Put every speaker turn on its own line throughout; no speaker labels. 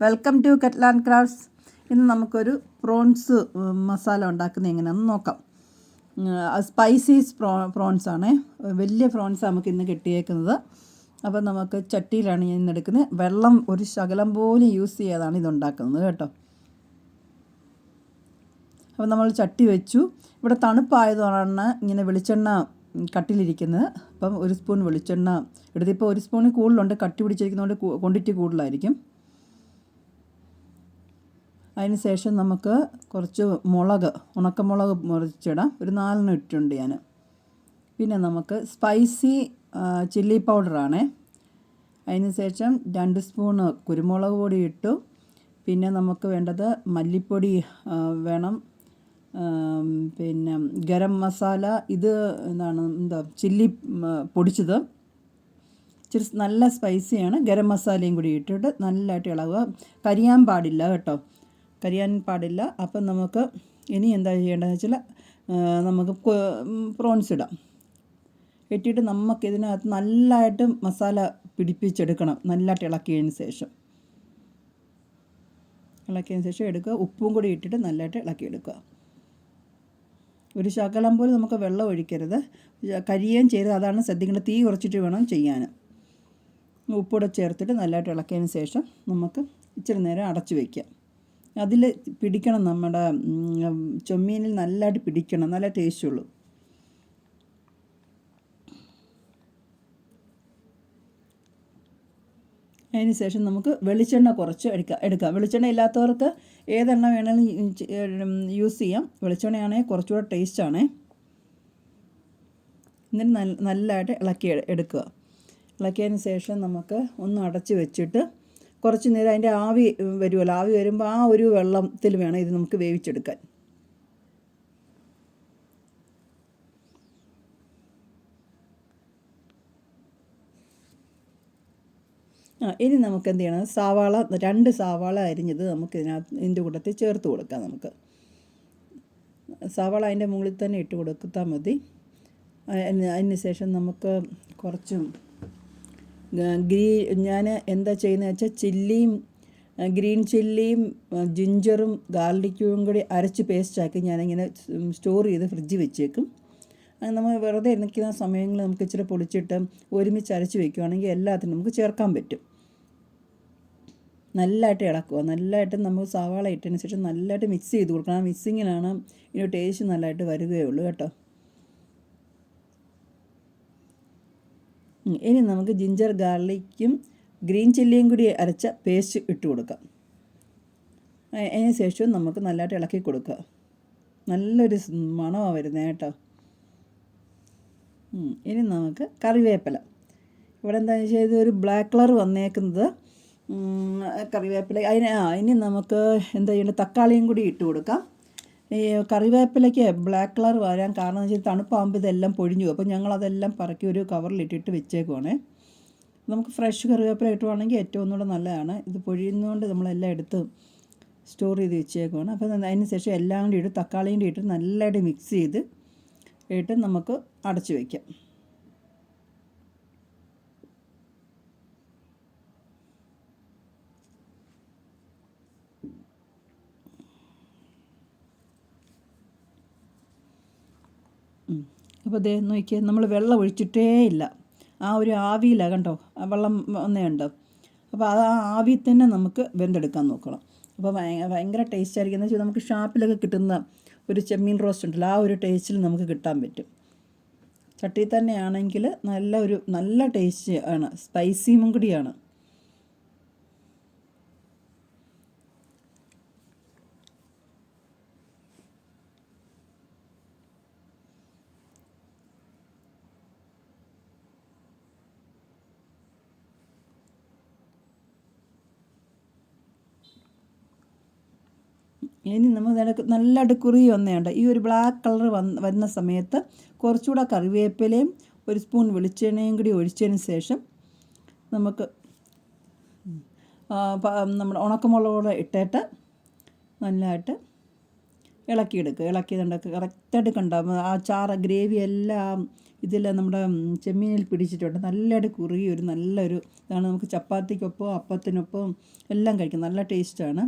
Welcome to Kettle&Krafts. ഇന്ന് നമുക്കൊരു prawns masala ഉണ്ടാക്കുന്നത് എങ്ങനെയാണെന്ന് നോക്കാം. സ്പൈസി പ്രോൺസ് ആണ്. വലിയ പ്രോൺസ് നമുക്ക് ഇന്ന് കിട്ടിയേക്കുന്നത്. അപ്പോൾ നമുക്ക് ചട്ടിയിലാണ് ഞാൻ ഇന്ന് എടുക്കുന്നത്. വെള്ളം ഒരു ശകലം പോലും യൂസ് ചെയ്യാതാണ് ഇതുണ്ടാക്കുന്നത് കേട്ടോ. അപ്പോൾ നമ്മൾ ചട്ടി വെച്ചു. ഇവിടെ തണുപ്പായതുകൊണ്ടാണ് ഇങ്ങനെ വെളിച്ചെണ്ണ കട്ടിലിരിക്കുന്നത്. അപ്പം ഒരു സ്പൂൺ വെളിച്ചെണ്ണ എടുത്തിപ്പോൾ ഒരു സ്പൂണിൽ കൂടുതലുണ്ട്. കട്ടി പിടിച്ചിരിക്കുന്നതുകൊണ്ട് ക്വാണ്ടിറ്റി കൂടുതലായിരിക്കും. അതിന് ശേഷം നമുക്ക് കുറച്ച് ഉണക്കമുളക് മുറിച്ചിടാം. ഒരു 4 ഇട്ടിട്ടുണ്ട് ഞാൻ. പിന്നെ നമുക്ക് സ്പൈസി ചില്ലി പൗഡറാണ്. അതിന് ശേഷം 2 സ്പൂണ് കുരുമുളക് പൊടി ഇട്ടു. പിന്നെ നമുക്ക് വേണ്ടത് മല്ലിപ്പൊടി വേണം. പിന്നെ ഗരം മസാല, ഇത് ചില്ലി പൊടിച്ചത്, ഇച്ചിരി നല്ല സ്പൈസിയാണ്. ഗരം മസാലയും കൂടി ഇട്ടിട്ട് നല്ലതായിട്ട് ഇളകുക. കരിയാൻ പാടില്ല കേട്ടോ, കരിയാൻ പാടില്ല. അപ്പം നമുക്ക് ഇനി എന്താ ചെയ്യേണ്ടതെന്ന് വെച്ചാൽ നമുക്ക് പ്രോൺസ് ഇടാം. ഇട്ടിട്ട് നമുക്കിതിനകത്ത് നല്ലതായിട്ട് മസാല പിടിപ്പിച്ചെടുക്കണം. നല്ലതായിട്ട് ഇളക്കിയതിന് ശേഷം എടുക്കുക. ഉപ്പും കൂടി ഇട്ടിട്ട് നല്ലതായിട്ട് ഇളക്കിയെടുക്കുക. ഒരു ശകലം പോലും നമുക്ക് വെള്ളം ഒഴിക്കരുത്. കരിയുകയും ചെയ്ത് അതാണ് ശ്രദ്ധിക്കേണ്ടത്. തീ കുറച്ചിട്ട് വേണം ചെയ്യാൻ. ഉപ്പൂടെ ചേർത്തിട്ട് നല്ലതായിട്ട് ഇളക്കിയതിന് ശേഷം നമുക്ക് ഇച്ചിരി നേരം അടച്ചു വയ്ക്കാം. അതിൽ പിടിക്കണം, നമ്മുടെ ചെമ്മീനിൽ നല്ലതായിട്ട് പിടിക്കണം, നല്ല ടേസ്റ്റുള്ളൂ. അതിന് ശേഷം നമുക്ക് വെളിച്ചെണ്ണ കുറച്ച് എടുക്കാം. വെളിച്ചെണ്ണ ഇല്ലാത്തവർക്ക് ഏതെണ്ണ വേണമെങ്കിലും യൂസ് ചെയ്യാം. വെളിച്ചെണ്ണയാണെങ്കിൽ കുറച്ചുകൂടെ ടേസ്റ്റാണ്. എന്നിട്ട് നല്ലതായിട്ട് എടുക്കുക. ഇളക്കിയതിന് ശേഷം നമുക്ക് ഒന്ന് അടച്ച് വെച്ചിട്ട് കുറച്ച് നേരം അതിൻ്റെ ആവി വരുമല്ലോ, ആവി വരുമ്പോൾ ആ ഒരു വെള്ളത്തിൽ വേണം ഇത് നമുക്ക് വേവിച്ചെടുക്കാൻ. ഇനി നമുക്ക് എന്ത് ചെയ്യണം, 2 സവാള അരിഞ്ഞത് നമുക്ക് ഇതിൻ്റെ കൂട്ടത്തിൽ ചേർത്ത് കൊടുക്കാം. നമുക്ക് സവാള അതിൻ്റെ മുകളിൽ തന്നെ ഇട്ട് കൊടുത്താൽ മതി. അതിന് ശേഷം നമുക്ക് കുറച്ച് ഞാൻ എന്താ ചെയ്യുന്നത് വെച്ചാൽ ഗ്രീൻ ചില്ലിയും ജിഞ്ചറും ഗാർലിക്കും കൂടി അരച്ച് പേസ്റ്റാക്കി ഞാനിങ്ങനെ സ്റ്റോർ ചെയ്ത് ഫ്രിഡ്ജിൽ വെച്ചേക്കും. നമ്മൾ വെറുതെ നിൽക്കുന്ന സമയങ്ങളിൽ നമുക്ക് ഇച്ചിരി പൊളിച്ചിട്ട് ഒരുമിച്ച് അരച്ച് വയ്ക്കുകയാണെങ്കിൽ എല്ലാത്തിനും നമുക്ക് ചേർക്കാൻ പറ്റും. നല്ലതായിട്ട് ഇളക്കുക. നല്ലതായിട്ട് നമുക്ക് സവാള ഇട്ടതിന് ശേഷം നല്ലതായിട്ട് മിക്സ് ചെയ്ത് കൊടുക്കണം. ആ മിക്സിങ്ങിനാണ് ഇതിൻ്റെ ടേസ്റ്റ് നല്ലതായിട്ട് വരികയുള്ളൂ കേട്ടോ. ഇനി നമുക്ക് ജിഞ്ചർ ഗാർലിക്കും ഗ്രീൻ ചില്ലിയും കൂടി അരച്ച പേസ്റ്റ് ഇട്ട് കൊടുക്കാം. അതിന് ശേഷം നമുക്ക് നല്ലതായിട്ട് ഇളക്കി കൊടുക്കുക. നല്ലൊരു മണമാണ് വരുന്നത് കേട്ടോ. ഇനി നമുക്ക് കറിവേപ്പില. ഇവിടെ എന്താണെന്ന് വെച്ചാൽ ഇതൊരു ബ്ലാക്ക് കളർ വന്നേക്കുന്നത് കറിവേപ്പില. ഇനി നമുക്ക് എന്താ ചെയ്യേണ്ടത്, തക്കാളിയും കൂടി ഇട്ട് കൊടുക്കാം. ഈ കറിവേപ്പിലയ്ക്ക് ബ്ലാക്ക് കളർ വരാൻ കാരണം എന്ന് വെച്ചാൽ തണുപ്പാകുമ്പോൾ ഇതെല്ലാം പൊഴിഞ്ഞു. അപ്പോൾ ഞങ്ങളതെല്ലാം പറക്കി ഒരു കവറിലിട്ടിട്ട് വെച്ചേക്കുവാണേ. നമുക്ക് ഫ്രഷ് കറിവേപ്പില ഇട്ടുവാണെങ്കിൽ ഏറ്റവും ഒന്നുകൂടെ നല്ലതാണ്. ഇത് പൊഴിയുന്നതുകൊണ്ട് നമ്മളെല്ലാം എടുത്ത് സ്റ്റോർ ചെയ്ത് വെച്ചേക്കുവാണ്. അപ്പോൾ അതിന് ശേഷം എല്ലാം കൂടി ഇട്ട് തക്കാളിയും കൂടി ഇട്ട് നല്ലതായിട്ട് മിക്സ് ചെയ്ത് ഇട്ട് നമുക്ക് അടച്ചു വയ്ക്കാം. അപ്പോൾ നോക്കിയാൽ നമ്മൾ വെള്ളം ഒഴിച്ചിട്ടേ ഇല്ല. ആ ഒരു ആവിയിലാണ് കണ്ടോ, വെള്ളം വന്നേയുണ്ട്. അപ്പോൾ അത് ആ ആവിയിൽ തന്നെ നമുക്ക് വെന്തെടുക്കാൻ നോക്കണം. അപ്പോൾ ഭയങ്കര ടേസ്റ്റ് ആയിരിക്കും. എന്ന് വെച്ചാൽ നമുക്ക് ഷാപ്പിലൊക്കെ കിട്ടുന്ന ഒരു ചെമ്മീൻ റോസ്റ്റ് ഉണ്ടല്ലോ, ആ ഒരു ടേസ്റ്റിൽ നമുക്ക് കിട്ടാൻ പറ്റും. ചട്ടിയിൽ തന്നെയാണെങ്കിൽ നല്ല ടേസ്റ്റ് ആണ്, സ്പൈസിയും കൂടിയാണ്. ഇനി നമ്മൾ നല്ലതായിട്ട് കുറുകി വന്നേണ്ട ഈ ഒരു ബ്ലാക്ക് കളർ വരുന്ന സമയത്ത് കുറച്ചുകൂടെ കറിവേപ്പിലയും 1 സ്പൂൺ വെളിച്ചെണ്ണയും കൂടി ഒഴിച്ചതിന് ശേഷം നമുക്ക് നമ്മുടെ ഉണക്കമുളക് കൂടെ ഇട്ടിട്ട് നല്ലതായിട്ട് ഇളക്കിയെടുക്കുക. ഇളക്കിയതുണ്ടൊക്കെ കറക്റ്റായിട്ട് കണ്ടാൽ ആ ചാറ് ഗ്രേവി എല്ലാം ഇതിൽ നമ്മുടെ ചെമ്മീനിൽ പിടിച്ചിട്ടുണ്ട്. നല്ലതായിട്ട് കുറുകി ഒരു നല്ലൊരു ഇതാണ്. നമുക്ക് ചപ്പാത്തിക്കൊപ്പം അപ്പത്തിനൊപ്പം എല്ലാം കഴിക്കും. നല്ല ടേസ്റ്റാണ്.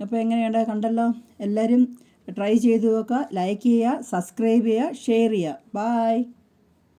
അപ്പോൾ എങ്ങനെയുണ്ട് കണ്ടല്ലോ. എല്ലാവരും ട്രൈ ചെയ്ത് നോക്കുക. ലൈക്ക് ചെയ്യുക, സബ്സ്ക്രൈബ് ചെയ്യുക, ഷെയർ ചെയ്യുക. ബായ്.